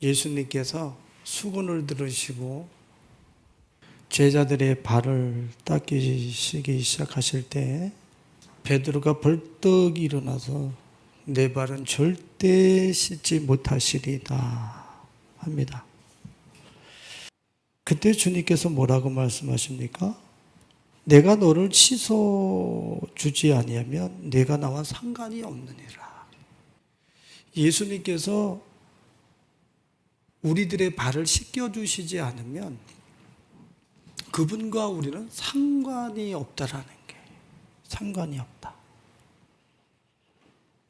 예수님께서 수건을 들으시고 제자들의 발을 닦이시기 시작하실 때 베드로가 벌떡 일어나서 내 발은 절대 씻지 못하시리다 합니다. 그때 주님께서 뭐라고 말씀하십니까? 내가 너를 씻어주지 아니하면 내가 나와 상관이 없느니라. 예수님께서 우리들의 발을 씻겨주시지 않으면 그분과 우리는 상관이 없다라는 게, 상관이 없다.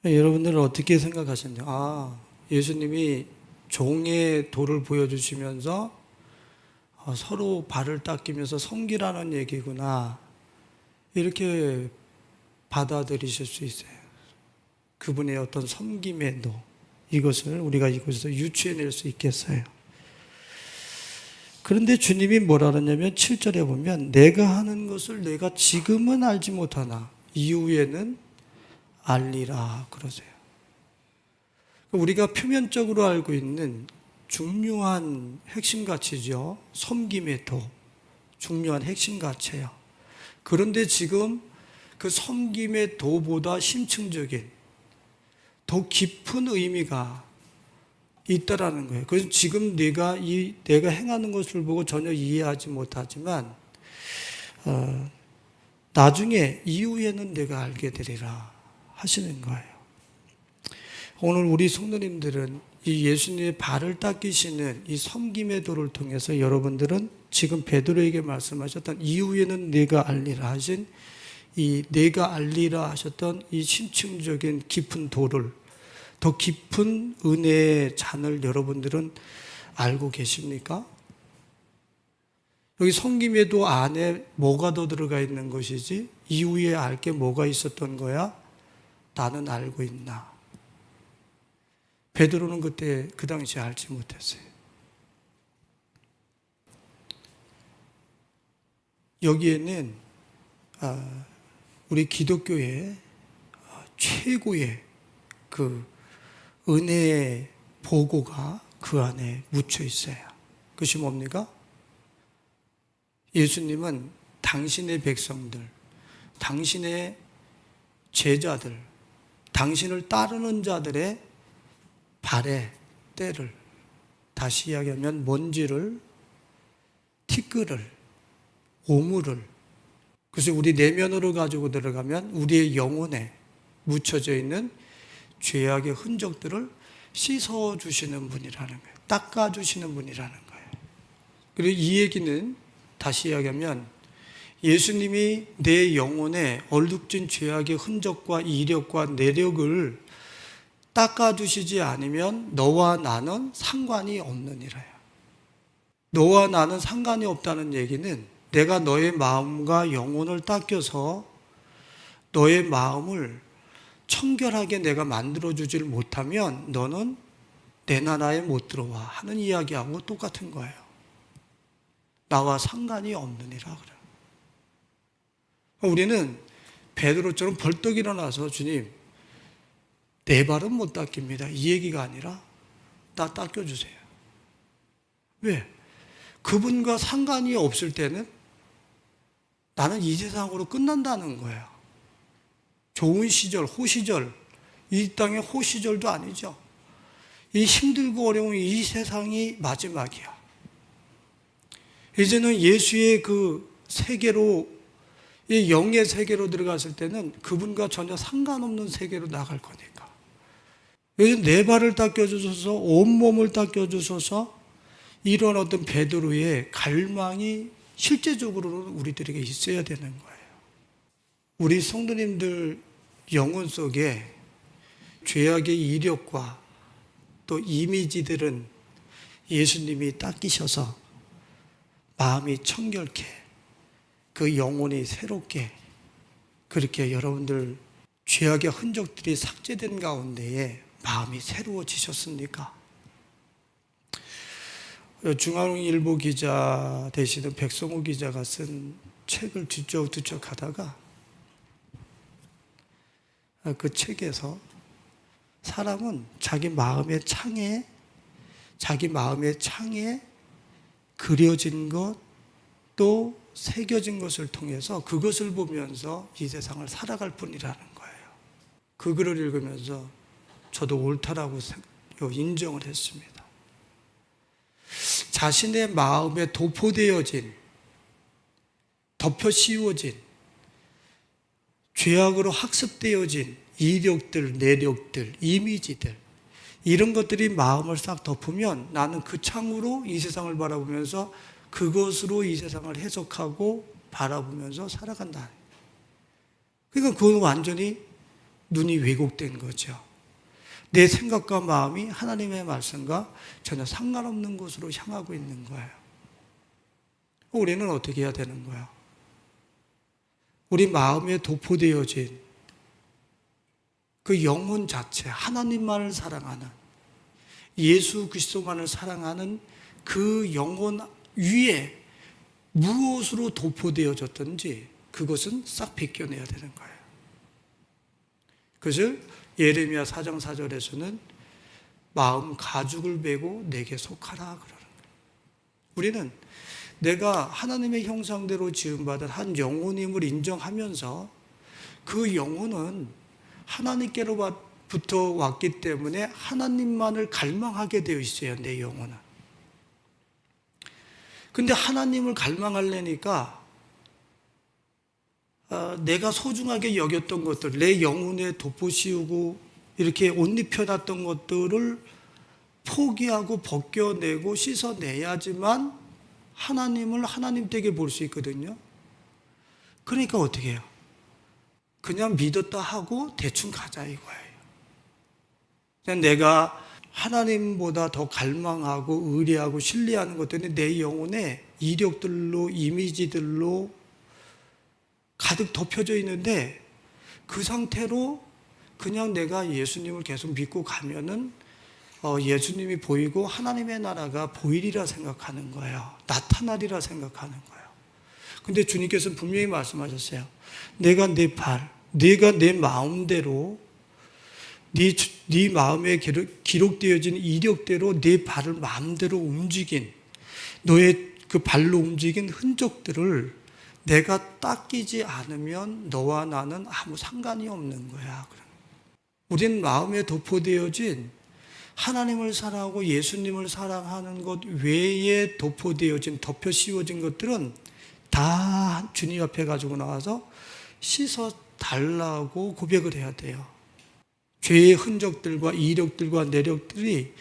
여러분들은 어떻게 생각하시나요? 예수님이 종의 도를 보여주시면서 서로 발을 닦이면서 섬기라는 얘기구나, 이렇게 받아들이실 수 있어요. 그분의 어떤 섬김의 도, 이것을 우리가 이곳에서 유추해낼 수 있겠어요. 그런데 주님이 뭐라 그러냐면 7절에 보면 내가 하는 것을 내가 지금은 알지 못하나 이후에는 알리라 그러세요. 우리가 표면적으로 알고 있는 중요한 핵심 가치죠. 섬김의 도, 중요한 핵심 가치예요. 그런데 지금 그 섬김의 도보다 심층적인 더 깊은 의미가 있다라는 거예요. 그래서 지금 내가 행하는 것을 보고 전혀 이해하지 못하지만 나중에 이후에는 내가 알게 되리라 하시는 거예요. 오늘 우리 성도님들은 이 예수님의 발을 닦이시는 이 섬김의 도를 통해서 여러분들은 지금 베드로에게 말씀하셨던 이후에는 내가 알리라 하신 이 내가 알리라 하셨던 이 심층적인 깊은 도를, 더 깊은 은혜의 잔을 여러분들은 알고 계십니까? 여기 섬김의 도 안에 뭐가 더 들어가 있는 것이지 이후에 알 게 뭐가 있었던 거야? 나는 알고 있나? 베드로는 그때 그 당시에 알지 못했어요. 여기에는 우리 기독교의 최고의 그 은혜의 보고가 그 안에 묻혀 있어요. 그것이 뭡니까? 예수님은 당신의 백성들, 당신의 제자들, 당신을 따르는 자들의 발의 때를, 다시 이야기하면 먼지를, 티끌을, 오물을, 그래서 우리 내면으로 가지고 들어가면 우리의 영혼에 묻혀져 있는 죄악의 흔적들을 씻어주시는 분이라는 거예요. 닦아주시는 분이라는 거예요. 그리고 이 얘기는 다시 이야기하면 예수님이 내 영혼에 얼룩진 죄악의 흔적과 이력과 내력을 닦아주시지 않으면 너와 나는 상관이 없느니라요. 너와 나는 상관이 없다는 얘기는 내가 너의 마음과 영혼을 닦여서 너의 마음을 청결하게 내가 만들어주질 못하면 너는 내 나라에 못 들어와 하는 이야기하고 똑같은 거예요. 나와 상관이 없느니라 그래요. 우리는 베드로처럼 벌떡 일어나서 주님, 내 발은 못 닦입니다, 이 얘기가 아니라 나 닦여주세요. 왜? 그분과 상관이 없을 때는 나는 이 세상으로 끝난다는 거예요. 좋은 시절, 호시절, 이 땅의 호시절도 아니죠. 이 힘들고 어려운 이 세상이 마지막이야. 이제는 예수의 그 세계로, 이 영의 세계로 들어갔을 때는 그분과 전혀 상관없는 세계로 나갈 거니까. 요즘 내 발을 닦여주셔서, 온몸을 닦여주셔서 이런 어떤 베드로의 갈망이 실제적으로는 우리들에게 있어야 되는 거예요. 우리 성도님들 영혼 속에 죄악의 이력과 또 이미지들은 예수님이 닦이셔서 마음이 청결케, 그 영혼이 새롭게, 그렇게 여러분들 죄악의 흔적들이 삭제된 가운데에 마음이 새로워지셨습니까? 중앙일보 기자 되시는 백성호 기자가 쓴 책을 뒤적뒤적 하다가 그 책에서 사람은 자기 마음의 창에 자기 마음의 창에 그려진 것, 또 새겨진 것을 통해서 그것을 보면서 이 세상을 살아갈 뿐이라는 거예요. 그 글을 읽으면서 저도 옳다라고 인정을 했습니다. 자신의 마음에 도포되어진, 덮여 씌워진, 죄악으로 학습되어진 이력들, 내력들, 이미지들, 이런 것들이 마음을 싹 덮으면 나는 그 창으로 이 세상을 바라보면서 그것으로 이 세상을 해석하고 바라보면서 살아간다. 그러니까 그건 완전히 눈이 왜곡된 거죠. 내 생각과 마음이 하나님의 말씀과 전혀 상관없는 곳으로 향하고 있는 거예요. 우리는 어떻게 해야 되는 거야? 우리 마음에 도포되어진 그 영혼 자체, 하나님만을 사랑하는, 예수 그리스도만을 사랑하는 그 영혼 위에 무엇으로 도포되어졌든지 그것은 싹 벗겨내야 되는 거예요. 그래서 예레미야 4장 4절에서는 마음 가죽을 베고 내게 속하라 그러는 거예요. 우리는 내가 하나님의 형상대로 지음받은 한 영혼임을 인정하면서 그 영혼은 하나님께로부터 왔기 때문에 하나님만을 갈망하게 되어 있어요. 내 영혼은. 근데 하나님을 갈망하려니까 내가 소중하게 여겼던 것들, 내 영혼에 돋보씌우고 이렇게 옷 입혀놨던 것들을 포기하고 벗겨내고 씻어내야지만 하나님을 하나님 되게 볼 수 있거든요. 그러니까 어떻게 해요? 그냥 믿었다 하고 대충 가자 이거예요. 그냥 내가 하나님보다 더 갈망하고 의뢰하고 신뢰하는 것들이 내 영혼에 이력들로, 이미지들로 가득 덮여져 있는데 그 상태로 그냥 내가 예수님을 계속 믿고 가면은 예수님이 보이고 하나님의 나라가 보이리라 생각하는 거예요. 나타나리라 생각하는 거예요. 근데 주님께서는 분명히 말씀하셨어요. 내가 내 마음대로 네 마음에 기록되어진 이력대로 네 발을 마음대로 움직인, 너의 그 발로 움직인 흔적들을 내가 닦이지 않으면 너와 나는 아무 상관이 없는 거야. 우린 마음에 도포되어진 하나님을 사랑하고 예수님을 사랑하는 것 외에 도포되어진, 덮여 씌워진 것들은 다 주님 앞에 가지고 나와서 씻어 달라고 고백을 해야 돼요. 죄의 흔적들과 이력들과 내력들이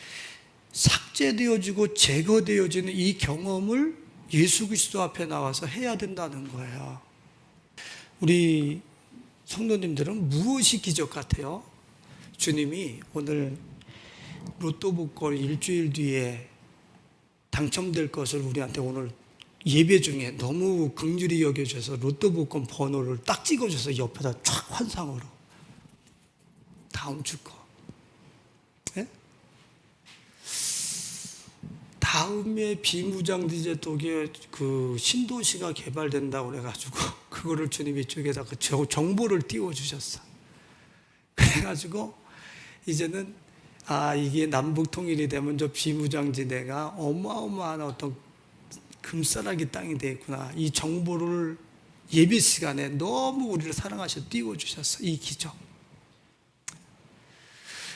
삭제되어지고 제거되어지는 이 경험을 예수 그리스도 앞에 나와서 해야 된다는 거예요. 우리 성도님들은 무엇이 기적 같아요? 주님이 오늘 로또 복권 일주일 뒤에 당첨될 것을 우리한테 오늘 예배 중에 너무 긍휼히 여겨줘서 로또 복권 번호를 딱 찍어줘서 옆에다 쫙 환상으로 다음 주 거. 네? 다음에 비무장지대 쪽에 그 신도시가 개발된다고 그래가지고 그거를 주님 이쪽에다 그 정보를 띄워주셨어. 그래가지고 이제는 이게 남북 통일이 되면 저 비무장지대가 어마어마한 어떤 금싸라기 땅이 되겠구나. 이 정보를 예배 시간에 너무 우리를 사랑하셔 띄워주셨어. 이 기적.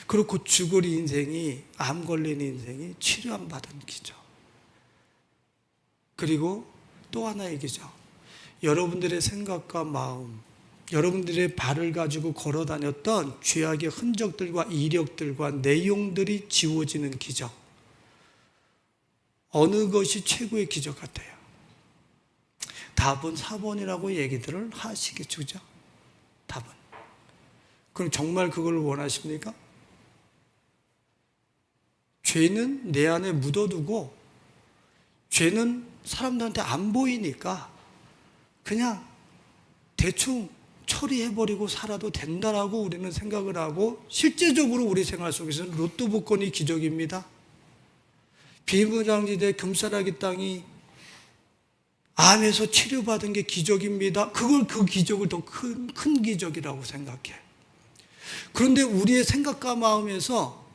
그리고 죽을 인생이, 암 걸린 인생이 치료함 받은 기적. 그리고 또 하나의 기적. 여러분들의 생각과 마음, 여러분들의 발을 가지고 걸어 다녔던 죄악의 흔적들과 이력들과 내용들이 지워지는 기적. 어느 것이 최고의 기적 같아요? 답은 4번이라고 얘기들을 하시겠죠? 답은. 그럼 정말 그걸 원하십니까? 죄는 내 안에 묻어두고 죄는 사람들한테 안 보이니까 그냥 대충 처리해버리고 살아도 된다라고 우리는 생각을 하고 실제적으로 우리 생활 속에서는 로또 복권이 기적입니다. 비무장지대 금싸라기 땅이 암에서 치료받은 게 기적입니다. 그걸 그 기적을 더 큰 기적이라고 생각해. 그런데 우리의 생각과 마음에서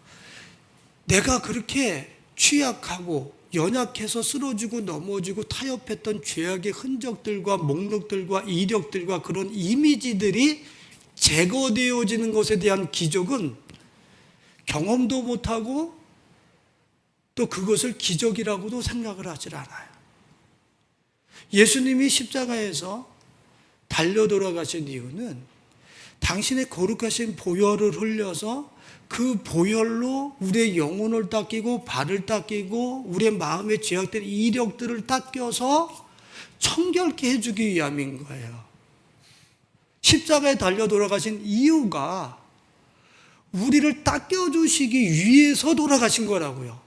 내가 그렇게 취약하고 연약해서 쓰러지고 넘어지고 타협했던 죄악의 흔적들과 목록들과 이력들과 그런 이미지들이 제거되어지는 것에 대한 기적은 경험도 못하고 또 그것을 기적이라고도 생각을 하질 않아요. 예수님이 십자가에서 달려 돌아가신 이유는 당신의 거룩하신 보혈을 흘려서 그 보혈로 우리의 영혼을 닦이고 발을 닦이고 우리의 마음에 죄악된 이력들을 닦여서 청결케 해주기 위함인 거예요. 십자가에 달려 돌아가신 이유가 우리를 닦여주시기 위해서 돌아가신 거라고요.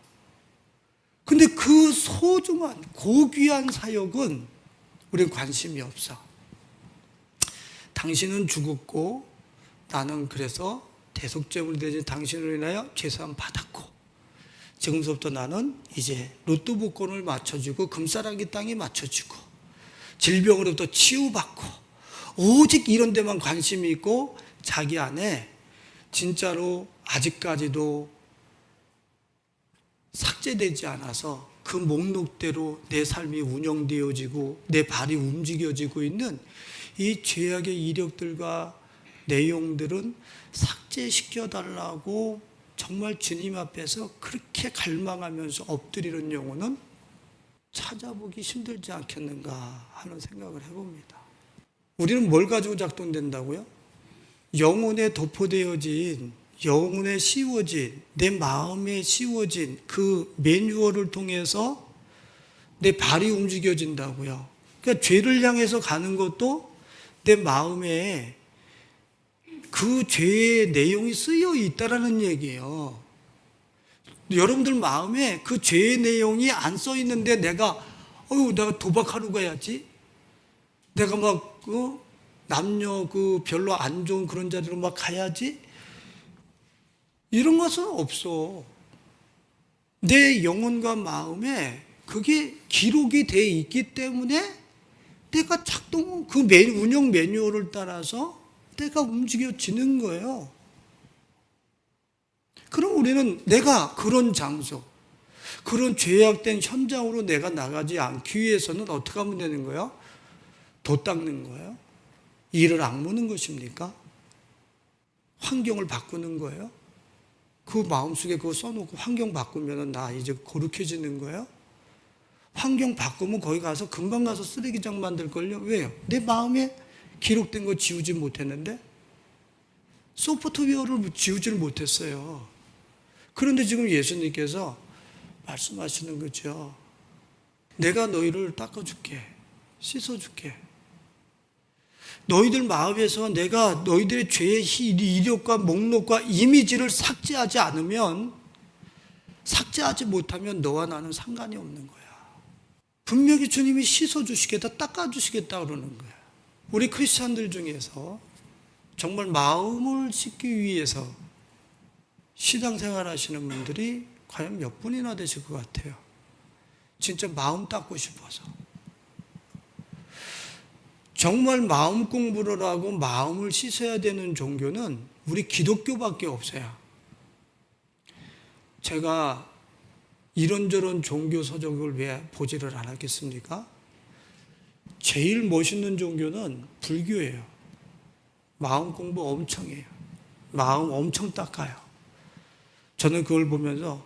근데 그 소중한 고귀한 사역은 우리는 관심이 없어. 당신은 죽었고 나는 그래서 대속죄물이 되지 당신으로 인하여 죄사함 받았고 지금부터 나는 이제 로또 복권을 맞춰주고 금싸라기 땅에 맞춰주고 질병으로부터 치유받고 오직 이런 데만 관심이 있고 자기 안에 진짜로 아직까지도 삭제되지 않아서 그 목록대로 내 삶이 운영되어지고 내 발이 움직여지고 있는 이 죄악의 이력들과 내용들은 삭제시켜달라고 정말 주님 앞에서 그렇게 갈망하면서 엎드리는 영혼은 찾아보기 힘들지 않겠는가 하는 생각을 해봅니다. 우리는 뭘 가지고 작동된다고요? 영혼에 도포되어진, 영혼에 씌워진, 내 마음에 씌워진 그 매뉴얼을 통해서 내 발이 움직여진다고요. 그러니까 죄를 향해서 가는 것도 내 마음에 그 죄의 내용이 쓰여 있다라는 얘기예요. 여러분들 마음에 그 죄의 내용이 안 써 있는데 내가 도박하러 가야지. 내가 막 남녀 별로 안 좋은 그런 자리로 막 가야지. 이런 것은 없어. 내 영혼과 마음에 그게 기록이 돼 있기 때문에 내가 그 운영 매뉴얼을 따라서 내가 움직여지는 거예요. 그럼 우리는 내가 그런 장소, 그런 죄악된 현장으로 내가 나가지 않기 위해서는 어떻게 하면 되는 거예요? 도 닦는 거예요? 이를 악무는 것입니까? 환경을 바꾸는 거예요? 그 마음속에 그거 써놓고 환경 바꾸면 나 이제 거룩해지는 거예요? 환경 바꾸면 거기 가서 금방 가서 쓰레기장 만들걸요? 왜요? 내 마음에 기록된 거 지우지 못했는데 소프트웨어를 지우지를 못했어요. 그런데 지금 예수님께서 말씀하시는 거죠. 내가 너희를 닦아줄게. 씻어줄게. 너희들 마음에서 내가 너희들의 죄의 이력과 목록과 이미지를 삭제하지 않으면, 삭제하지 못하면 너와 나는 상관이 없는 거야. 분명히 주님이 씻어주시겠다, 닦아주시겠다 그러는 거야. 우리 크리스찬들 중에서 정말 마음을 씻기 위해서 신앙생활 하시는 분들이 과연 몇 분이나 되실 것 같아요. 진짜 마음 닦고 싶어서. 정말 마음 공부를 하고 마음을 씻어야 되는 종교는 우리 기독교밖에 없어요. 제가 이런저런 종교 서적을 왜 보지를 않았겠습니까? 제일 멋있는 종교는 불교예요. 마음 공부 엄청 해요. 마음 엄청 닦아요. 저는 그걸 보면서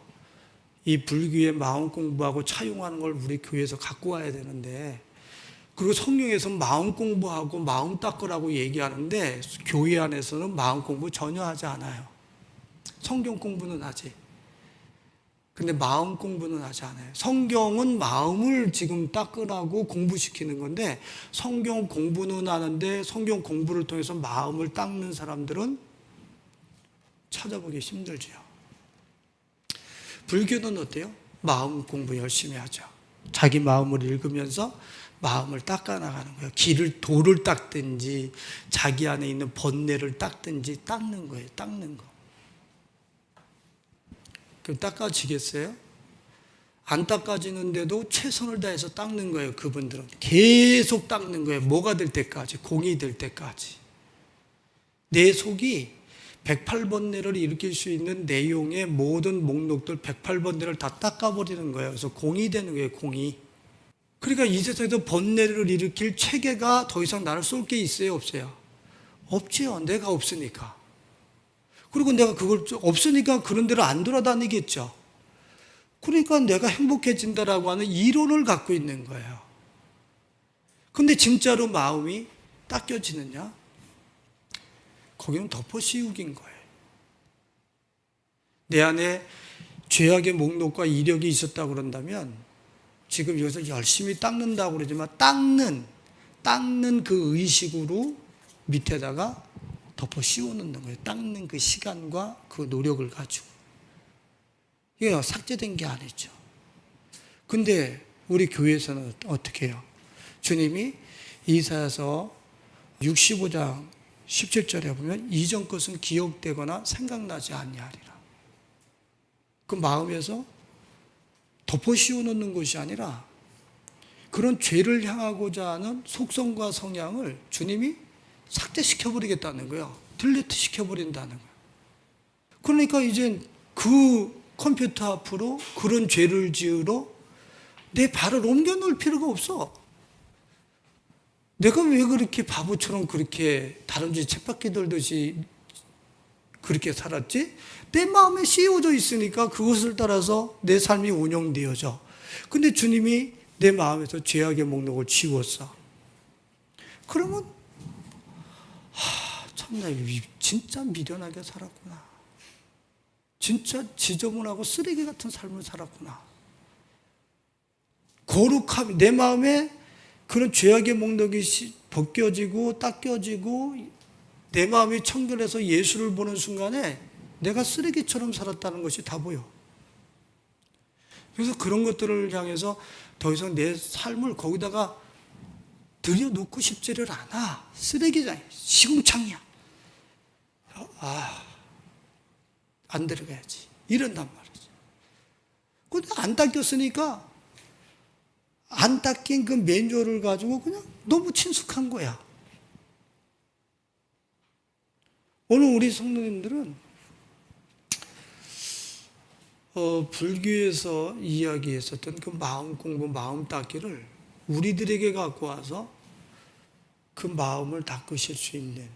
이 불교의 마음 공부하고 차용하는 걸 우리 교회에서 갖고 와야 되는데, 그리고 성경에서 마음 공부하고 마음 닦으라고 얘기하는데 교회 안에서는 마음 공부 전혀 하지 않아요. 성경 공부는 하지. 근데 마음 공부는 하지 않아요. 성경은 마음을 지금 닦으라고 공부시키는 건데 성경 공부는 하는데 성경 공부를 통해서 마음을 닦는 사람들은 찾아보기 힘들죠. 불교는 어때요? 마음 공부 열심히 하죠. 자기 마음을 읽으면서 마음을 닦아나가는 거예요. 돌을 닦든지 자기 안에 있는 번뇌를 닦든지 닦는 거예요. 닦는 거. 그럼 닦아지겠어요? 안 닦아지는데도 최선을 다해서 닦는 거예요. 그분들은 계속 닦는 거예요. 뭐가 될 때까지? 공이 될 때까지. 내 속이 108번뇌를 일으킬 수 있는 내용의 모든 목록들 108번뇌를 다 닦아버리는 거예요. 그래서 공이 되는 거예요, 공이. 그러니까 이 세상에서 번뇌를 일으킬 체계가 더 이상 나를 쏠 게 있어요, 없어요? 없지요. 내가 없으니까. 그리고 내가 그걸 없으니까 그런 데로 안 돌아다니겠죠. 그러니까 내가 행복해진다라고 하는 이론을 갖고 있는 거예요. 근데 진짜로 마음이 닦여지느냐? 거기는 덮어 씌우기인 거예요. 내 안에 죄악의 목록과 이력이 있었다고 그런다면 지금 여기서 열심히 닦는다고 그러지만 닦는 그 의식으로 밑에다가 덮어 씌워놓는 거예요. 닦는 그 시간과 그 노력을 가지고. 이게 삭제된 게 아니죠. 근데 우리 교회에서는 어떻게 해요? 주님이 이사야서 65장 17절에 보면 이전 것은 기억되거나 생각나지 아니하리라. 그 마음에서 덮어 씌워놓는 것이 아니라 그런 죄를 향하고자 하는 속성과 성향을 주님이 삭제시켜버리겠다는 거예요. 딜리트 시켜버린다는 거예요. 그러니까 이제 그 컴퓨터 앞으로 그런 죄를 지으러 내 발을 옮겨 놓을 필요가 없어. 내가 왜 그렇게 바보처럼 그렇게 다른 집 쳇바퀴 돌듯이 그렇게 살았지? 내 마음에 씌워져 있으니까 그것을 따라서 내 삶이 운영되어져. 근데 주님이 내 마음에서 죄악의 목록을 지웠어. 그러면 참나 진짜 미련하게 살았구나. 진짜 지저분하고 쓰레기 같은 삶을 살았구나. 거룩함, 내 마음에 그런 죄악의 목록이 벗겨지고 닦여지고 내 마음이 청결해서 예수를 보는 순간에 내가 쓰레기처럼 살았다는 것이 다 보여. 그래서 그런 것들을 향해서 더 이상 내 삶을 거기다가 들여놓고 싶지를 않아. 쓰레기장이야. 시궁창이야. 안 들어가야지. 이런단 말이지. 근데 안 닦였으니까 안 닦인 그 매뉴얼을 가지고 그냥 너무 친숙한 거야. 오늘 우리 성도님들은 불교에서 이야기했었던 그 마음 공부, 마음 닦기를 우리들에게 갖고 와서 그 마음을 닦으실 수 있는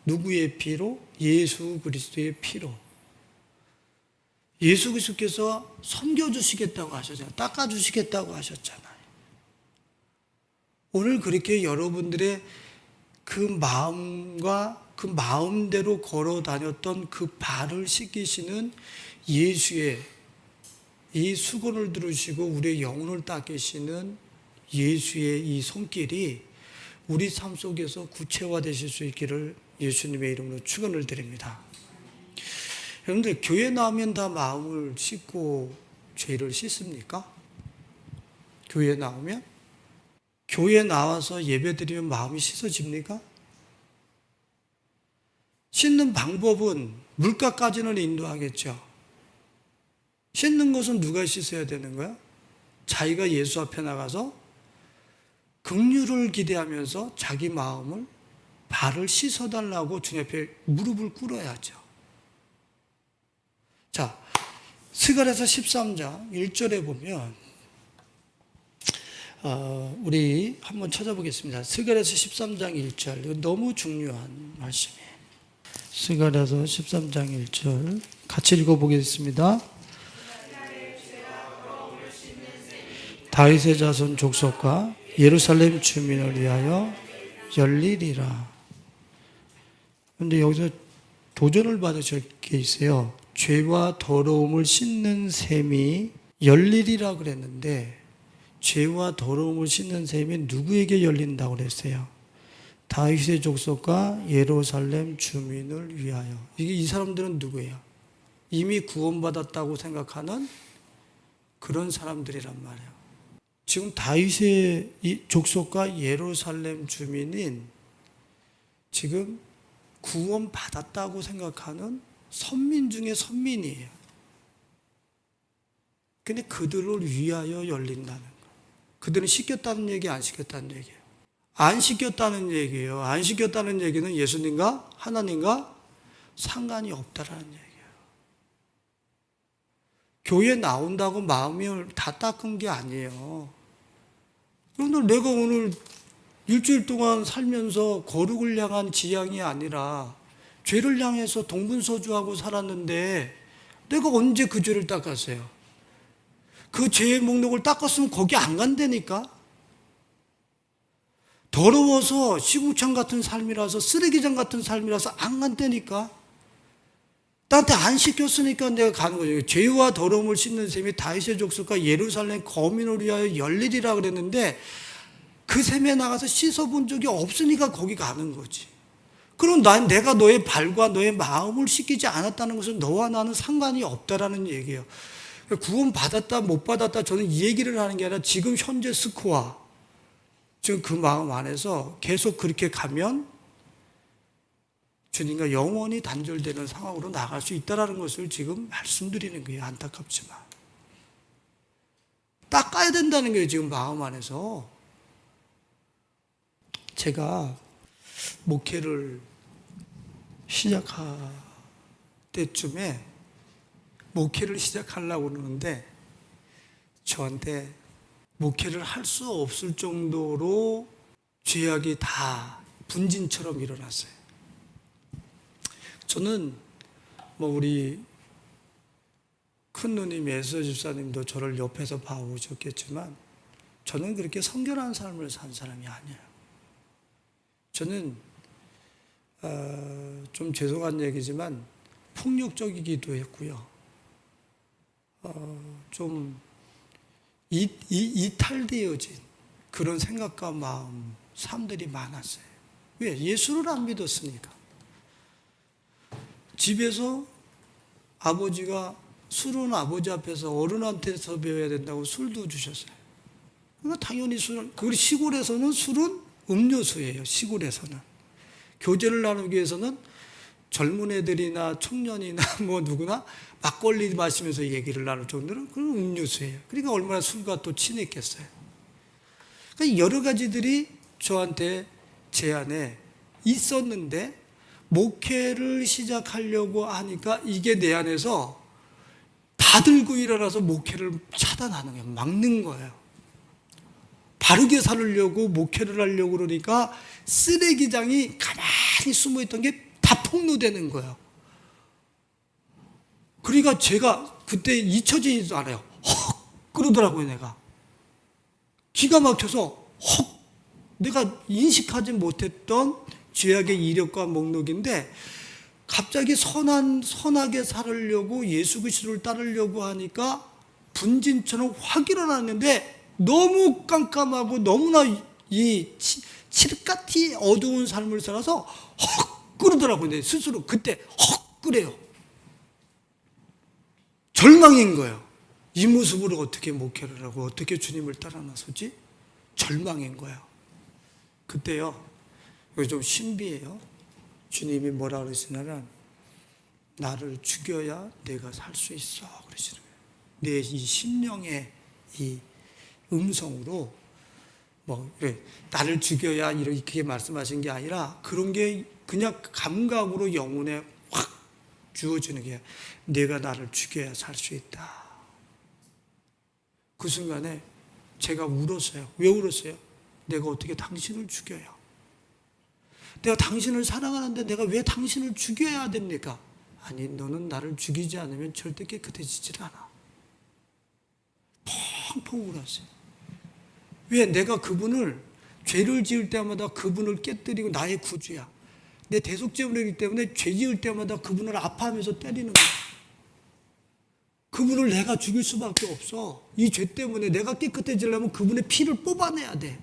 누구의 피로? 예수 그리스도의 피로. 예수 그리스도께서 섬겨주시겠다고 하셨잖아요. 닦아주시겠다고 하셨잖아요. 오늘 그렇게 여러분들의 그 마음과 그 마음대로 걸어 다녔던 그 발을 씻기시는 예수의 이 수건을 들으시고 우리의 영혼을 닦으시는 예수의 이 손길이 우리 삶 속에서 구체화되실 수 있기를 예수님의 이름으로 축원을 드립니다. 여러분들 교회 나오면 다 마음을 씻고 죄를 씻습니까? 교회 나오면? 교회 나와서 예배드리면 마음이 씻어집니까? 씻는 방법은 물가까지는 인도하겠죠. 씻는 것은 누가 씻어야 되는 거야? 자기가 예수 앞에 나가서 긍휼을 기대하면서 자기 마음을 발을 씻어달라고 주님 앞에 무릎을 꿇어야죠. 자, 스가랴서 13장 1절에 보면 우리 한번 찾아보겠습니다. 스가랴서 13장 1절. 이거 너무 중요한 말씀이에요. 스가랴서 13장 1절 같이 읽어보겠습니다. 다윗의 자손 족속과 예루살렘 주민을 위하여 열리리라. 그런데 여기서 도전을 받으실 게 있어요. 죄와 더러움을 씻는 셈이 열리리라 그랬는데 죄와 더러움을 씻는 셈이 누구에게 열린다고 그랬어요? 다윗의 족속과 예루살렘 주민을 위하여. 이게 이 사람들은 누구예요? 이미 구원받았다고 생각하는 그런 사람들이란 말이에요. 지금 다윗의 족속과 예루살렘 주민인 지금 구원받았다고 생각하는 선민 중에 선민이에요. 근데 그들을 위하여 열린다는 거예요. 그들은 씻겼다는 얘기, 안 씻겼다는 얘기예요? 안 씻겼다는 얘기예요. 안 씻겼다는 얘기는 예수님과 하나님과 상관이 없다라는 얘기예요. 교회 나온다고 마음을 다 닦은 게 아니에요. 내가 오늘 일주일 동안 살면서 거룩을 향한 지향이 아니라 죄를 향해서 동분서주하고 살았는데 내가 언제 그 죄를 닦았어요? 그 죄의 목록을 닦았으면 거기 안 간다니까? 더러워서 시궁창 같은 삶이라서 쓰레기장 같은 삶이라서 안 간다니까? 나한테 안 시켰으니까 내가 가는 거죠. 죄와 더러움을 씻는 셈이 다윗의 족속과 예루살렘 거민을 위하여 열리리라 그랬는데 그 셈에 나가서 씻어본 적이 없으니까 거기 가는 거지. 그럼 내가 너의 발과 너의 마음을 씻기지 않았다는 것은 너와 나는 상관이 없다라는 얘기예요. 구원 받았다 못 받았다 저는 이 얘기를 하는 게 아니라 지금 현재 스코어, 지금 그 마음 안에서 계속 그렇게 가면 주님과 영원히 단절되는 상황으로 나갈 수 있다는 것을 지금 말씀드리는 거예요. 안타깝지만 닦아야 된다는 거예요. 지금 마음 안에서. 제가 목회를 시작할 때쯤에 목회를 시작하려고 그러는데 저한테 목회를 할 수 없을 정도로 죄악이 다 분진처럼 일어났어요. 저는 우리 큰 누님 에스더 집사님도 저를 옆에서 봐오셨겠지만 저는 그렇게 성결한 삶을 산 사람이 아니에요. 저는 좀 죄송한 얘기지만 폭력적이기도 했고요. 좀 이탈되어진 그런 생각과 마음, 삶들이 많았어요. 왜? 예수를 안 믿었으니까. 집에서 아버지가 술은 아버지 앞에서 어른한테서 배워야 된다고 술도 주셨어요. 그러니까 당연히 그리고 시골에서는 술은 음료수예요. 시골에서는. 교제를 나누기 위해서는 젊은 애들이나 청년이나 누구나 막걸리 마시면서 얘기를 나눌 정도로 그런 음료수예요. 그러니까 얼마나 술과 또 친했겠어요. 그러니까 여러 가지들이 저한테 제 안에 있었는데 목회를 시작하려고 하니까 이게 내 안에서 다 들고 일어나서 목회를 차단하는 거예요. 막는 거예요. 바르게 살으려고 목회를 하려고 그러니까 쓰레기장이 가만히 숨어있던 게 다 폭로되는 거예요. 그러니까 제가 그때 잊혀지지도 않아요. 헉! 그러더라고요, 내가. 기가 막혀서 헉! 내가 인식하지 못했던 죄악의 이력과 목록인데 갑자기 선하게 살으려고 예수 그리스도를 따르려고 하니까 분진처럼 확 일어났는데 너무 깜깜하고 너무나 이 칠흑같이 어두운 삶을 살아서 헉! 그러더라고요. 내 스스로 그때 헉! 그래요. 절망인 거예요. 이 모습으로 어떻게 목회를 하고 어떻게 주님을 따라 나서지? 절망인 거예요. 그때요. 이거 좀 신비해요. 주님이 뭐라 그러시냐면 나를 죽여야 내가 살 수 있어 그러시는 거예요. 내 이 심령의 이 음성으로 그래, 나를 죽여야 이렇게 말씀하신 게 아니라 그런 게 그냥 감각으로 영혼에 확 주어지는 게 내가 나를 죽여야 살 수 있다. 그 순간에 제가 울었어요. 왜 울었어요? 내가 어떻게 당신을 죽여요? 내가 당신을 사랑하는데 내가 왜 당신을 죽여야 됩니까? 아니, 너는 나를 죽이지 않으면 절대 깨끗해지질 않아. 펑펑 울었어요. 왜? 내가 그분을 죄를 지을 때마다 그분을 깨뜨리고 나의 구주야. 내 대속죄물이기 때문에 죄 지을 때마다 그분을 아파하면서 때리는 거야. 그분을 내가 죽일 수밖에 없어. 이 죄 때문에 내가 깨끗해지려면 그분의 피를 뽑아내야 돼.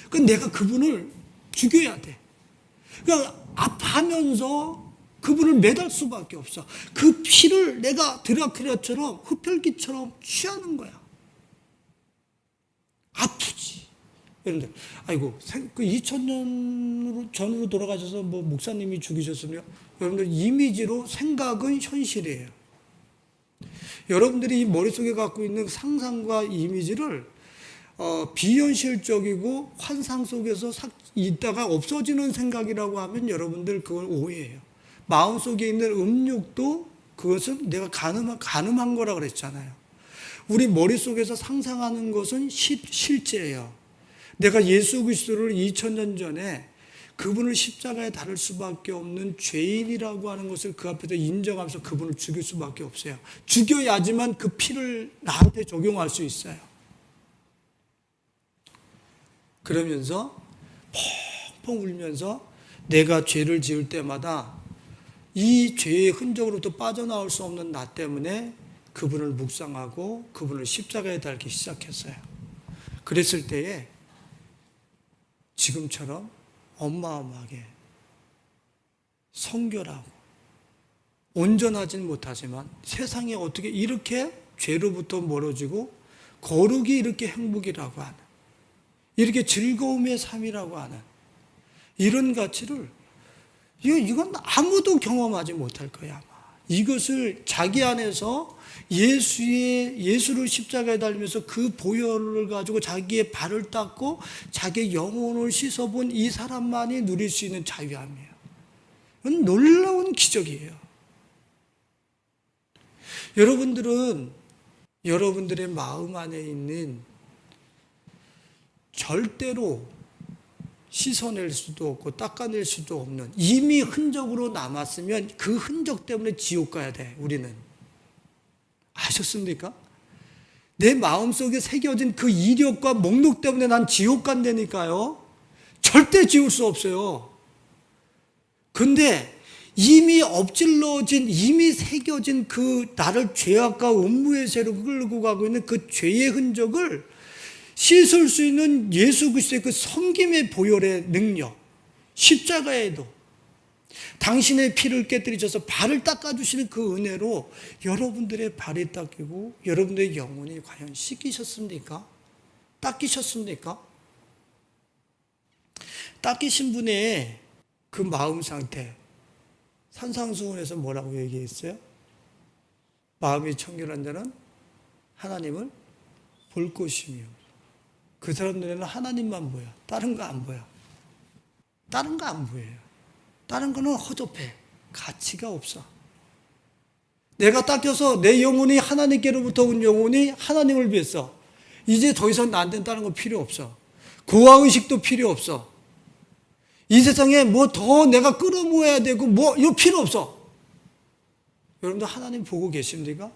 그러니까 내가 그분을 죽여야 돼. 그러니까 아파하면서 그분을 매달 수밖에 없어. 그 피를 내가 드라큘라처럼 흡혈귀처럼 취하는 거야. 아프지. 여러분들, 아이고, 그 2000년 전으로 돌아가셔서 목사님이 죽이셨으면 여러분들 이미지로 생각은 현실이에요. 여러분들이 이 머릿속에 갖고 있는 상상과 이미지를 비현실적이고 환상 속에서 있다가 없어지는 생각이라고 하면 여러분들 그걸 오해해요. 마음속에 있는 음욕도 그것은 내가 가늠한 거라 그랬잖아요. 우리 머릿속에서 상상하는 것은 실제예요. 내가 예수 그리스도를 2000년 전에 그분을 십자가에 달을 수밖에 없는 죄인이라고 하는 것을 그 앞에서 인정하면서 그분을 죽일 수밖에 없어요. 죽여야지만 그 피를 나한테 적용할 수 있어요. 그러면서 펑펑 울면서 내가 죄를 지을 때마다 이 죄의 흔적으로부터 빠져나올 수 없는 나 때문에 그분을 묵상하고 그분을 십자가에 달기 시작했어요. 그랬을 때에 지금처럼 어마어마하게 성결하고 온전하진 못하지만 세상에 어떻게 이렇게 죄로부터 멀어지고 거룩이 이렇게 행복이라고 하는, 이렇게 즐거움의 삶이라고 하는 이런 가치를 이건 아무도 경험하지 못할 거야 아마. 이것을 자기 안에서 예수를 십자가에 달리면서 그 보혈을 가지고 자기의 발을 닦고 자기의 영혼을 씻어본 이 사람만이 누릴 수 있는 자유함이에요. 이건 놀라운 기적이에요. 여러분들은 여러분들의 마음 안에 있는 절대로 씻어낼 수도 없고 닦아낼 수도 없는 이미 흔적으로 남았으면 그 흔적 때문에 지옥 가야 돼. 우리는 아셨습니까? 내 마음속에 새겨진 그 이력과 목록 때문에 난 지옥 간다니까요. 절대 지울 수 없어요. 근데 이미 엎질러진, 이미 새겨진 그 나를 죄악과 음부의 죄로 끌고 가고 있는 그 죄의 흔적을 씻을 수 있는 예수 그리스도의 그 섬김의 보혈의 능력, 십자가에도 당신의 피를 깨뜨리셔서 발을 닦아주시는 그 은혜로 여러분들의 발이 닦이고 여러분들의 영혼이 과연 씻기셨습니까? 닦이셨습니까? 닦이신 분의 그 마음 상태, 산상수훈에서 뭐라고 얘기했어요? 마음이 청결한 자는 하나님을 볼 것이며 그 사람들에는 하나님만 보여. 다른 거 안 보여. 다른 거 안 보여요. 다른 거는 허접해. 가치가 없어. 내가 닦여서 내 영혼이 하나님께로부터 온 영혼이 하나님을 위해서 이제 더 이상 나한테는 다른 거 필요 없어. 고아의식도 필요 없어. 이 세상에 뭐 더 내가 끌어모아야 되고 뭐 이거 필요 없어. 여러분들 하나님 보고 계십니까?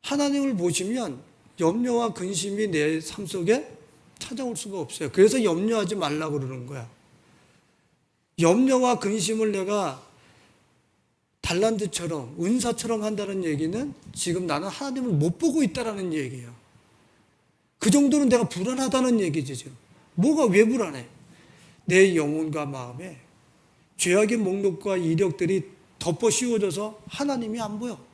하나님을 보시면 염려와 근심이 내 삶 속에 찾아올 수가 없어요. 그래서 염려하지 말라고 그러는 거야. 염려와 근심을 내가 달란트처럼 은사처럼 한다는 얘기는 지금 나는 하나님을 못 보고 있다는 얘기예요. 그 정도는 내가 불안하다는 얘기지 지금. 뭐가 왜 불안해? 내 영혼과 마음에 죄악의 목록과 이력들이 덮어 씌워져서 하나님이 안 보여.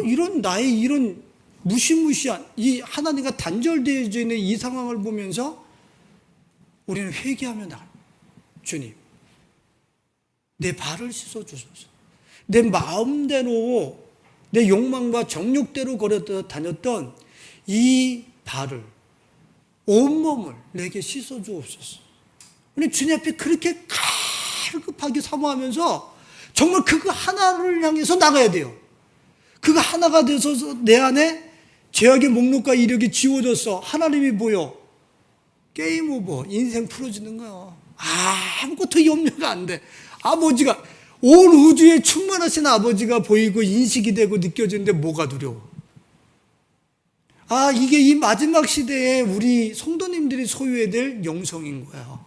이런 나의 이런 무시무시한 이 하나님과 단절되어 있는 이 상황을 보면서 우리는 회개하며 나가요. 주님, 내 발을 씻어주소서. 내 마음대로 내 욕망과 정욕대로 다녔던 이 발을 온몸을 내게 씻어주옵소서. 우리 주님 앞에 그렇게 갈급하게 사모하면서 정말 그거 하나를 향해서 나가야 돼요. 그거 하나가 돼서 내 안에 죄악의 목록과 이력이 지워졌어. 하나님이 보여. 게임 오버. 인생 풀어지는 거야. 아무것도 염려가 안 돼. 아버지가 온 우주에 충만하신 아버지가 보이고 인식이 되고 느껴지는데 뭐가 두려워. 이게 이 마지막 시대에 우리 성도님들이 소유해야 될 영성인 거야.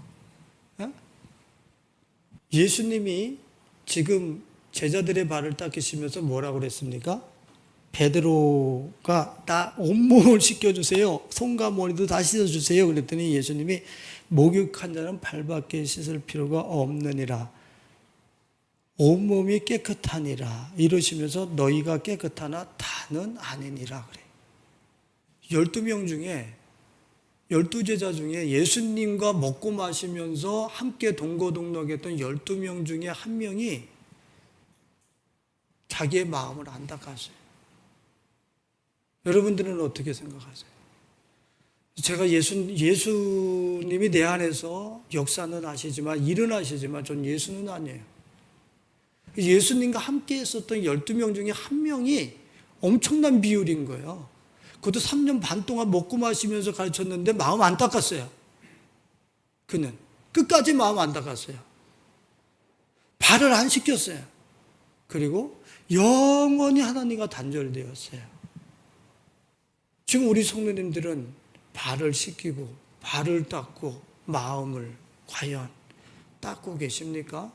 예수님이 지금 제자들의 발을 닦으시면서 뭐라고 그랬습니까? 베드로가 나 온몸을 씻겨주세요. 손과 머리도 다 씻어주세요. 그랬더니 예수님이 목욕한 자는 발밖에 씻을 필요가 없느니라. 온몸이 깨끗하니라. 이러시면서 너희가 깨끗하나 다는 아니니라 그래. 12명 중에 12제자 중에 예수님과 먹고 마시면서 함께 동거동락했던 12명 중에 한 명이 자기의 마음을 안 닦았어요. 여러분들은 어떻게 생각하세요? 제가 예수님이 내 안에서 역사는 하시지만, 일은 하시지만, 전 예수는 아니에요. 예수님과 함께 했었던 12명 중에 한 명이 엄청난 비율인 거예요. 그것도 3년 반 동안 먹고 마시면서 가르쳤는데 마음 안 닦았어요. 그는 끝까지 마음 안 닦았어요. 발을 안 씻겼어요. 그리고 영원히 하나님과 단절되었어요. 지금 우리 성도님들은 발을 씻기고 발을 닦고 마음을 과연 닦고 계십니까?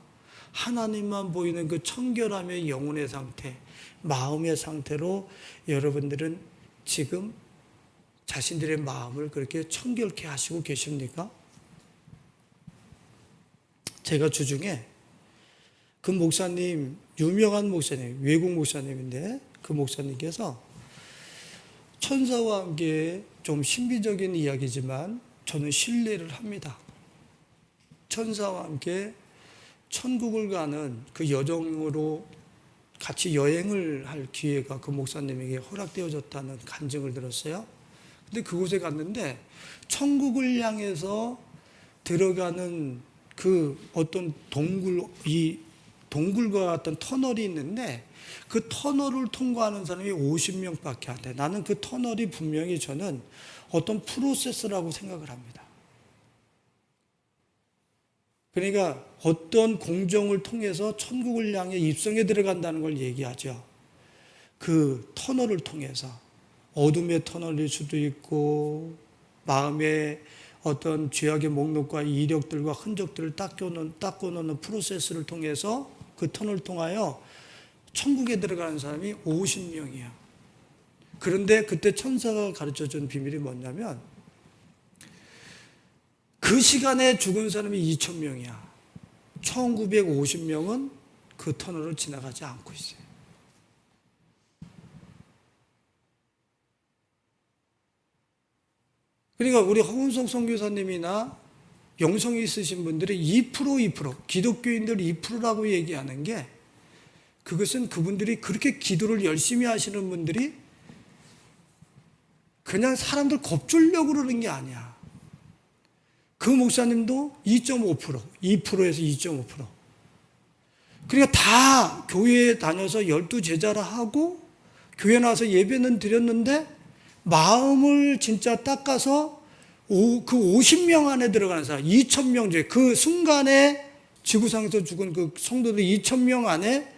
하나님만 보이는 그 청결함의 영혼의 상태, 마음의 상태로 여러분들은 지금 자신들의 마음을 그렇게 청결케 하시고 계십니까? 제가 주중에 그 목사님, 유명한 목사님, 외국 목사님인데 그 목사님께서 천사와 함께 좀 신비적인 이야기지만 저는 신뢰를 합니다. 천사와 함께 천국을 가는 그 여정으로 같이 여행을 할 기회가 그 목사님에게 허락되어졌다는 간증을 들었어요. 근데 그곳에 갔는데 천국을 향해서 들어가는 그 어떤 동굴과 같은 터널이 있는데 그 터널을 통과하는 사람이 50명밖에 안 돼. 나는 그 터널이 분명히 저는 어떤 프로세스라고 생각을 합니다. 그러니까 어떤 공정을 통해서 천국을 향해 입성에 들어간다는 걸 얘기하죠. 그 터널을 통해서 어둠의 터널일 수도 있고 마음의 어떤 죄악의 목록과 이력들과 흔적들을 닦고 놓는 프로세스를 통해서 그 터널을 통하여 천국에 들어가는 사람이 50명이야. 그런데 그때 천사가 가르쳐준 비밀이 뭐냐면 그 시간에 죽은 사람이 2,000명이야. 1950명은 그 터널을 지나가지 않고 있어요. 그러니까 우리 허운석 선교사님이나 영성이 있으신 분들이 2%, 기독교인들 2%라고 얘기하는 게 그것은 그분들이 그렇게 기도를 열심히 하시는 분들이 그냥 사람들 겁주려고 그러는 게 아니야. 그 목사님도 2.5%, 2%에서 2.5%. 그러니까 다 교회에 다녀서 12제자라 하고 교회 나와서 예배는 드렸는데 마음을 진짜 닦아서 그 50명 안에 들어가는 사람, 2,000명 중에 그 순간에 지구상에서 죽은 그 성도들 2,000명 안에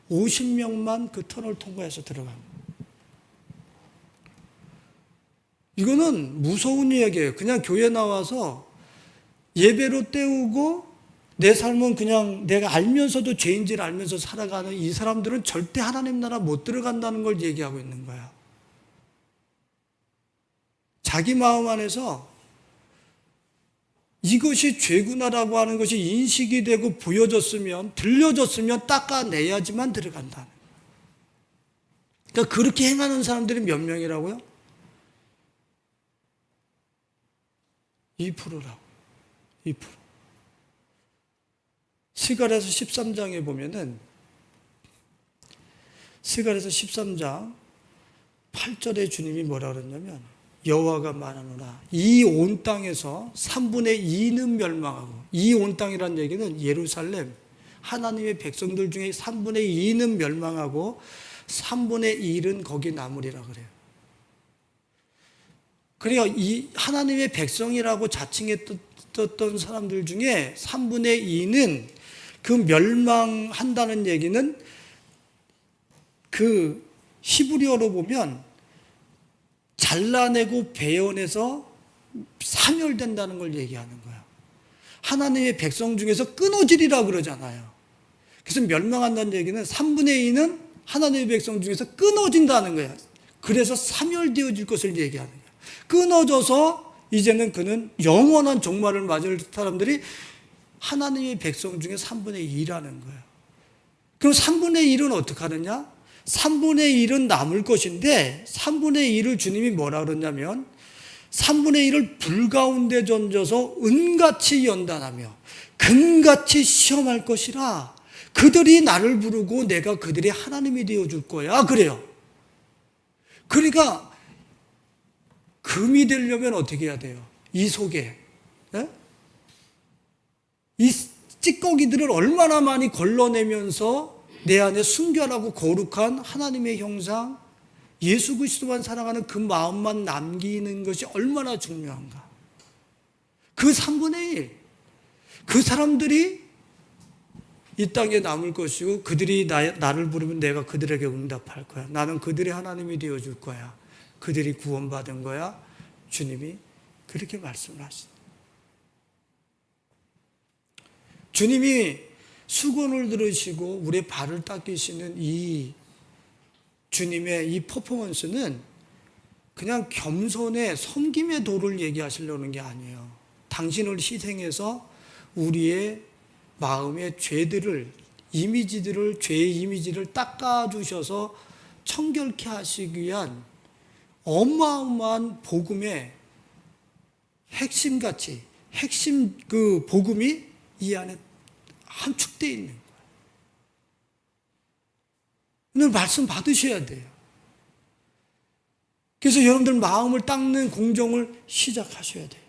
50명만 그 터널 통과해서 들어갑니다. 이거는 무서운 이야기예요. 그냥 교회 나와서 예배로 때우고 내 삶은 그냥 내가 알면서도 죄인지를 알면서 살아가는 이 사람들은 절대 하나님 나라 못 들어간다는 걸 얘기하고 있는 거야. 자기 마음 안에서 이것이 죄구나라고 하는 것이 인식이 되고 보여졌으면, 들려졌으면 닦아내야지만 들어간다. 그러니까 그렇게 행하는 사람들이 몇 명이라고요? 2%라고. 2%. 스가랴서 13장에 보면은 스가랴서 13장 8절에 주님이 뭐라 그랬냐면 여호와가 말하노라 이 온 땅에서 3분의 2는 멸망하고, 이 온 땅이라는 얘기는 예루살렘 하나님의 백성들 중에 3분의 2는 멸망하고 3분의 1은 거기 남으리라 그래요. 그러니까 이 하나님의 백성이라고 자칭했던 사람들 중에 3분의 2는 그 멸망한다는 얘기는 그 히브리어로 보면 잘라내고 베어내서 사멸된다는 걸 얘기하는 거야. 하나님의 백성 중에서 끊어지리라 그러잖아요. 그래서 멸망한다는 얘기는 3분의 2는 하나님의 백성 중에서 끊어진다는 거야. 그래서 사멸되어질 것을 얘기하는 거야. 끊어져서 이제는 그는 영원한 종말을 맞을 사람들이 하나님의 백성 중에 3분의 2라는 거야. 그럼 3분의 1은 어떻게 하느냐? 3분의 1은 남을 것인데 3분의 1을 주님이 뭐라 그러냐면 3분의 1을 불 가운데 던져서 은같이 연단하며 금같이 시험할 것이라. 그들이 나를 부르고 내가 그들의 하나님이 되어줄 거야. 그래요. 그러니까 금이 되려면 어떻게 해야 돼요? 이 속에 이 찌꺼기들을 얼마나 많이 걸러내면서 내 안에 순결하고 거룩한 하나님의 형상, 예수 그리스도만 사랑하는 그 마음만 남기는 것이 얼마나 중요한가. 그 3분의 1, 그 사람들이 이 땅에 남을 것이고 그들이 나를 부르면 내가 그들에게 응답할 거야. 나는 그들의 하나님이 되어줄 거야. 그들이 구원받은 거야. 주님이 그렇게 말씀을 하시죠. 주님이 수건을 들으시고 우리의 발을 닦이시는 이 주님의 이 퍼포먼스는 그냥 겸손의 섬김의 도를 얘기하시려는 게 아니에요. 당신을 희생해서 우리의 마음의 죄들을, 죄의 이미지를 닦아주셔서 청결케 하시기 위한 어마어마한 복음의 핵심같이, 그 복음이 이 안에 함축되어 있는 거예요. 오늘 말씀 받으셔야 돼요. 그래서 여러분들 마음을 닦는 공정을 시작하셔야 돼요.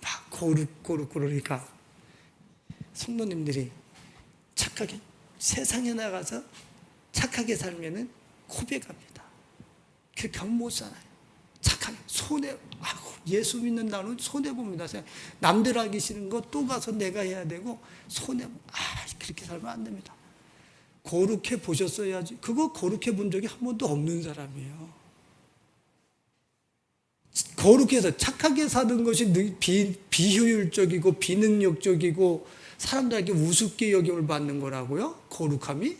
막 고룩고룩 성도님들이 착하게 세상에 나가서 착하게 살면은 고백합니다. 그렇게 하면 못 살아요. 착하게 예수 믿는 나는 손해봅니다. 남들 하기 싫은 거 또 가서 내가 해야 되고 그렇게 살면 안 됩니다. 거룩해 보셨어야지. 그거 거룩해 본 적이 한 번도 없는 사람이에요. 거룩해서 착하게 사는 것이 비효율적이고 비능력적이고 사람들에게 우습게 여김을 받는 거라고요? 거룩함이?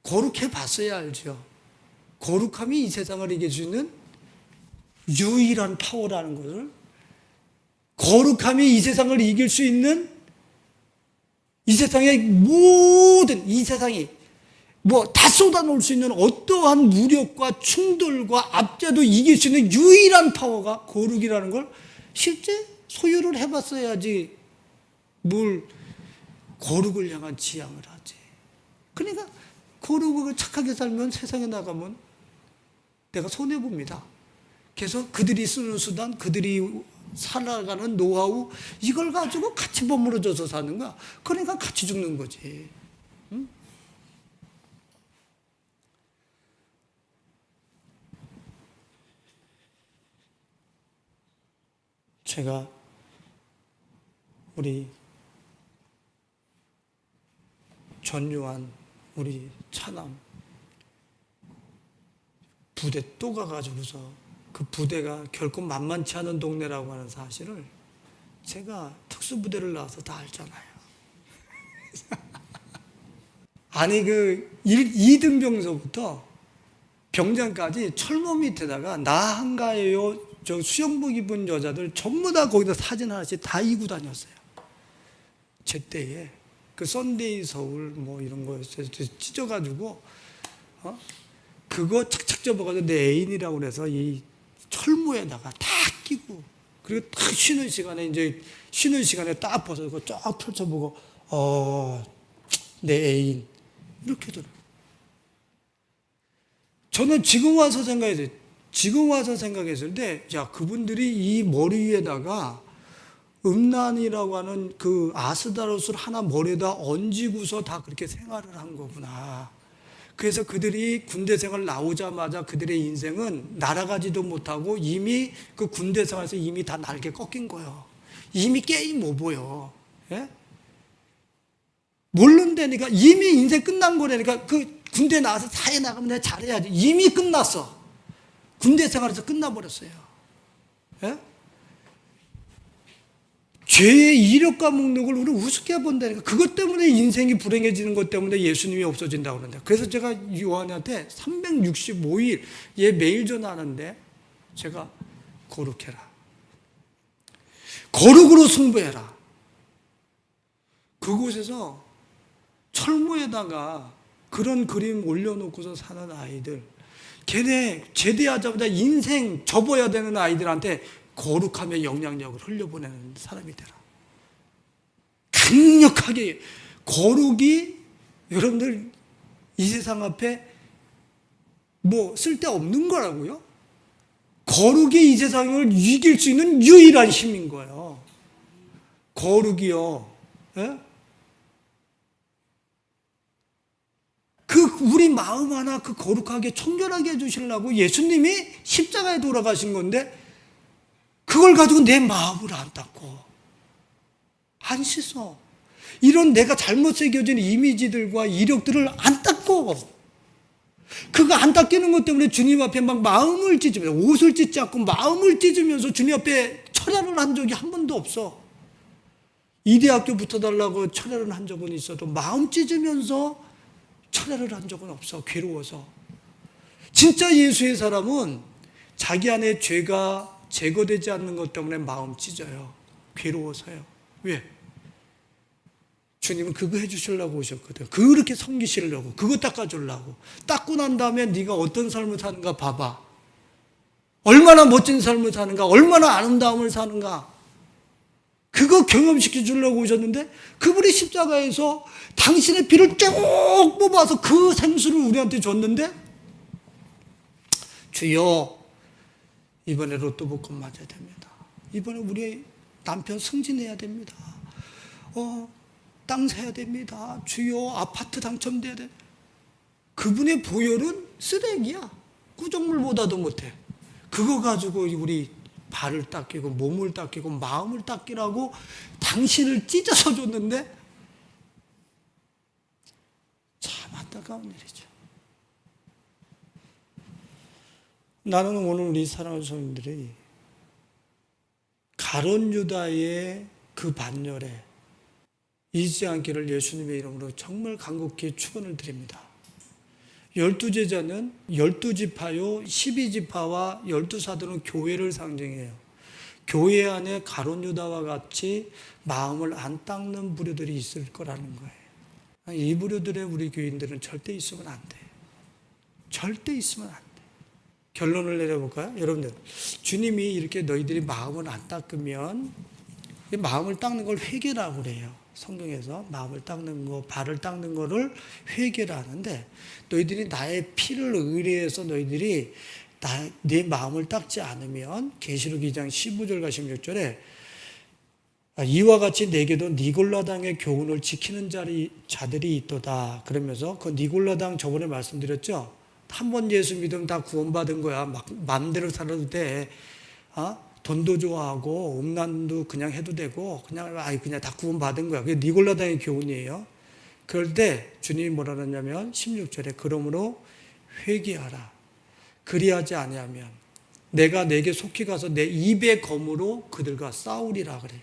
거룩해 봤어야 알죠. 거룩함이 이 세상을 이겨주는 유일한 파워라는 것을, 거룩함이 이 세상을 이길 수 있는, 이 세상의 모든, 이 세상이 다 쏟아놓을 수 있는 어떠한 무력과 충돌과 압제도 이길 수 있는 유일한 파워가 거룩이라는 걸 실제 소유를 해봤어야지 뭘 거룩을 향한 지향을 하지. 그러니까 거룩을 착하게 살면 세상에 나가면 내가 손해봅니다. 그래서 그들이 쓰는 수단, 그들이 살아가는 노하우, 이걸 가지고 같이 버무려져서 사는 거야. 그러니까 같이 죽는 거지. 응? 제가 우리 전유한 우리 차남 부대 또 가가지고서 그 부대가 결코 만만치 않은 동네라고 하는 사실을 제가 특수부대를 나와서 다 알잖아요. 아니 2등병서부터 병장까지 철모 밑에다가 나 한가해요 저 수영복 입은 여자들 전부 다 거기다 사진 하나씩 다 이고 다녔어요. 제 때에 그 썬데이 서울 이런 거 찢어가지고 그거 착착 접어가지고 내 애인이라고 그래서 이 철모에다가 다 끼고, 그리고 딱 쉬는 시간에 딱 벗어서 쫙 펼쳐보고 내 애인 이렇게 더라고요. 저는 지금 와서 생각했을 때 그분들이 이 머리 위에다가 음란이라고 하는 그 아스다롯을 하나 머리에다 얹이고서 다 그렇게 생활을 한 거구나. 그래서 그들이 군대 생활 나오자마자 그들의 인생은 날아가지도 못하고 이미 그 군대 생활에서 이미 다 날개 꺾인 거예요. 이미 게임 오버요. 예? 모른다니까. 이미 인생 끝난 거라니까. 그 군대 나와서 사회 나가면 내가 잘해야지. 이미 끝났어. 군대 생활에서 끝나버렸어요. 예? 죄의 이력과 목록을 우리 우습게 본다니까. 그것 때문에 인생이 불행해지는 것 때문에 예수님이 없어진다고 그러는데. 그래서 제가 요한한테 365일 얘 매일 전화하는데 제가 거룩해라. 거룩으로 승부해라. 그곳에서 철모에다가 그런 그림 올려놓고서 사는 아이들, 걔네 제대하자마자 인생 접어야 되는 아이들한테 거룩함의 영향력을 흘려보내는 사람이 되라. 강력하게 거룩이 여러분들 이 세상 앞에 쓸데없는 거라고요? 거룩이 이 세상을 이길 수 있는 유일한 힘인 거예요. 거룩이요. 예? 우리 마음 하나 거룩하게 청결하게 해주시려고 예수님이 십자가에 돌아가신 건데, 그걸 가지고 내 마음을 안 닦고 안 씻어. 이런 내가 잘못 새겨진 이미지들과 이력들을 안 닦고, 그거 안 닦이는 것 때문에 주님 앞에 막 마음을 찢으면서, 옷을 찢지 않고 마음을 찢으면서 주님 앞에 철야를 한 적이 한 번도 없어. 이대학교 붙어달라고 철야를 한 적은 있어도 마음 찢으면서 철야를 한 적은 없어. 괴로워서. 진짜 예수의 사람은 자기 안에 죄가 제거되지 않는 것 때문에 마음 찢어요. 괴로워서요. 왜? 주님은 그거 해주시려고 오셨거든. 그렇게 섬기시려고, 그거 닦아주려고. 닦고 난 다음에 네가 어떤 삶을 사는가 봐봐. 얼마나 멋진 삶을 사는가, 얼마나 아름다움을 사는가. 그거 경험시켜 주려고 오셨는데, 그분이 십자가에서 당신의 피를 쭉 뽑아서 그 생수를 우리한테 줬는데, 주여, 이번에 로또 복권 맞아야 됩니다. 이번에 우리 남편 승진해야 됩니다. 땅 사야 됩니다. 주여, 아파트 당첨돼야 돼. 그분의 보혈은 쓰레기야. 구정물보다도 못해. 그거 가지고 우리 발을 닦이고 몸을 닦이고 마음을 닦이라고 당신을 찢어서 줬는데, 참 안타까운 일이죠. 나는 오늘 우리 사랑하는 성도들이 가룟 유다의 그 반열에 잊지 않기를 예수님의 이름으로 정말 간곡히 축원을 드립니다. 12제자는 12지파요 12지파와 12사도는 교회를 상징해요. 교회 안에 가룟 유다와 같이 마음을 안 닦는 부류들이 있을 거라는 거예요. 이 부류들의 우리 교인들은 절대 있으면 안 돼. 절대 있으면 안 돼. 결론을 내려볼까요? 여러분들, 주님이 이렇게 너희들이 마음을 안 닦으면, 마음을 닦는 걸 회개라고 그래요. 성경에서 마음을 닦는 거, 발을 닦는 거를 회개를 하는데, 너희들이 나의 피를 의뢰해서 너희들이 내 마음을 닦지 않으면, 계시록 2장 15절과 16절에 이와 같이 내게도 니골라당의 교훈을 지키는 자들이 있도다. 그러면서 그 니골라당 저번에 말씀드렸죠. 한 번 예수 믿으면 다 구원받은 거야. 막 마음대로 살아도 돼. 돈도 좋아하고 음란도 그냥 해도 되고 그냥 다 구원받은 거야. 그게 니골라당의 교훈이에요. 그럴 때 주님이 뭐라 그러냐면 16절에 그러므로 회개하라. 그리하지 아니하면 내가 내게 속히 가서 내 입의 검으로 그들과 싸우리라 그래.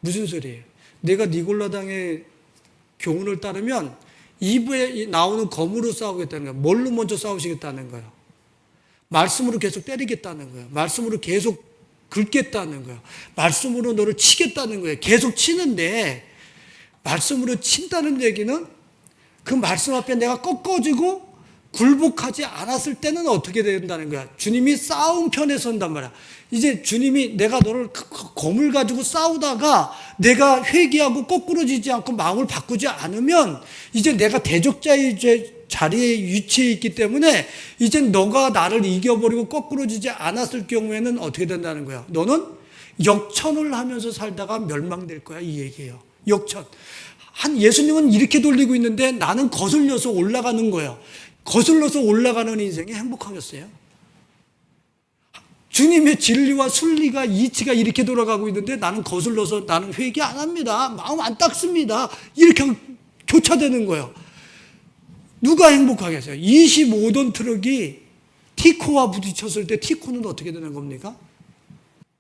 무슨 소리예요? 내가 니골라당의 교훈을 따르면 입에 나오는 검으로 싸우겠다는 거예요. 뭘로 먼저 싸우시겠다는 거예요? 말씀으로 계속 때리겠다는 거예요. 말씀으로 계속 긁겠다는 거예요. 말씀으로 너를 치겠다는 거예요. 계속 치는데, 말씀으로 친다는 얘기는 그 말씀 앞에 내가 꺾어지고 굴복하지 않았을 때는 어떻게 된다는 거야? 주님이 싸움 편에 선단 말이야. 이제 주님이 내가 너를 검을 가지고 싸우다가 내가 회개하고 거꾸로지지 않고 마음을 바꾸지 않으면 이제 내가 대적자의 자리에 위치해 있기 때문에 이제 너가 나를 이겨버리고 거꾸로지지 않았을 경우에는 어떻게 된다는 거야? 너는 역천을 하면서 살다가 멸망될 거야, 이 얘기예요. 역천. 예수님은 이렇게 돌리고 있는데 나는 거슬려서 올라가는 거예요. 거슬러서 올라가는 인생이 행복하겠어요? 주님의 진리와 순리가 이치가 이렇게 돌아가고 있는데 나는 거슬러서 나는 회개 안 합니다. 마음 안 닦습니다. 이렇게 교차되는 거예요. 누가 행복하겠어요? 25톤 트럭이 티코와 부딪혔을 때 티코는 어떻게 되는 겁니까?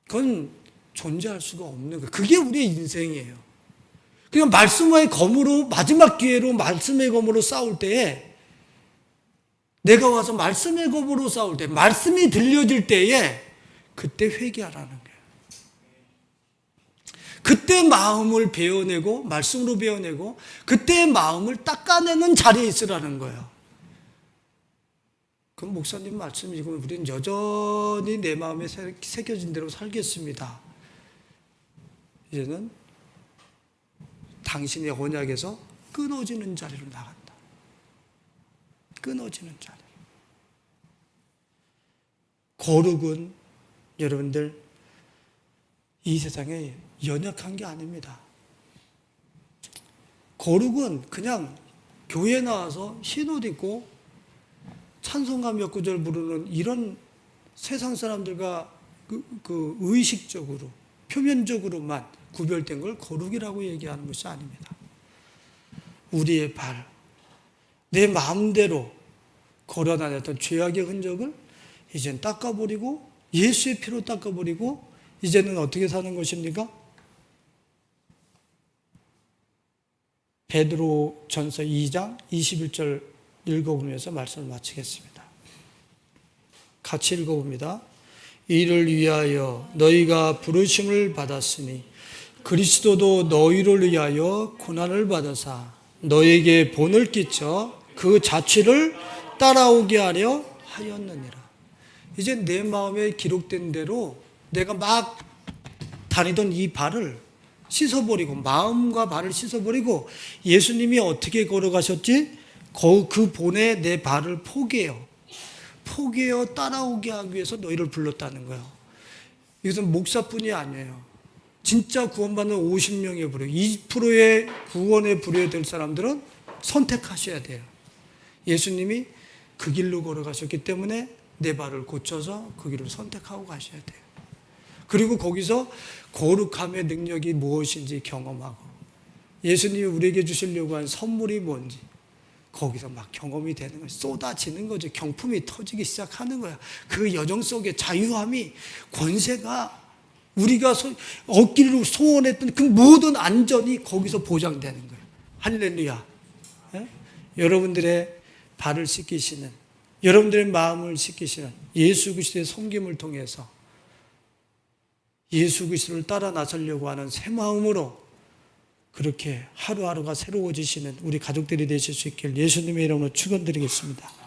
그건 존재할 수가 없는 거예요. 그게 우리의 인생이에요. 그냥 말씀의 검으로 마지막 기회로 말씀의 검으로 싸울 때에 내가 와서 말씀의 검으로 싸울 때, 말씀이 들려질 때에 그때 회개하라는 거예요. 그때 마음을 베어내고, 말씀으로 베어내고, 그때 마음을 닦아내는 자리에 있으라는 거예요. 그럼 목사님 말씀이고 우리는 여전히 내 마음에 새겨진 대로 살겠습니다. 이제는 당신의 언약에서 끊어지는 자리로 나간다. 끊어지는 자리. 거룩은 여러분들 이 세상에 연약한 게 아닙니다. 거룩은 그냥 교회 나와서 흰옷 입고 찬송가 몇 구절 부르는 이런 세상 사람들과 그 의식적으로 표면적으로만 구별된 걸 거룩이라고 얘기하는 것이 아닙니다. 우리의 발, 내 마음대로 걸어 다녔던 죄악의 흔적을 이젠 닦아버리고 예수의 피로 닦아버리고 이제는 어떻게 사는 것입니까? 베드로 전서 2장 21절 읽어보면서 말씀을 마치겠습니다. 같이 읽어봅니다. 이를 위하여 너희가 부르심을 받았으니 그리스도도 너희를 위하여 고난을 받으사 너희에게 본을 끼쳐 그 자취를 따라오게 하려 하였느니라. 이제 내 마음에 기록된 대로 내가 막 다니던 이 발을 씻어버리고 마음과 발을 씻어버리고 예수님이 어떻게 걸어가셨지? 그 본에 내 발을 포기해요 따라오게 하기 위해서 너희를 불렀다는 거예요. 이것은 목사뿐이 아니에요. 진짜 구원받는 50명의 부류, 2%의 구원의 부류에 될 사람들은 선택하셔야 돼요. 예수님이 그 길로 걸어가셨기 때문에 내 발을 고쳐서 그 길을 선택하고 가셔야 돼요. 그리고 거기서 거룩함의 능력이 무엇인지 경험하고 예수님이 우리에게 주시려고 한 선물이 뭔지 거기서 막 경험이 되는 거예요. 쏟아지는 거죠. 경품이 터지기 시작하는 거야. 그 여정 속에 자유함이, 권세가 우리가 얻기로 소원했던 그 모든 안전이 거기서 보장되는 거예요. 할렐루야. 예? 여러분들의 발을 씻기시는, 여러분들의 마음을 씻기시는 예수 그리스도의 섬김을 통해서 예수 그리스도를 따라 나서려고 하는 새 마음으로 그렇게 하루하루가 새로워지시는 우리 가족들이 되실 수 있길 예수님의 이름으로 축원드리겠습니다.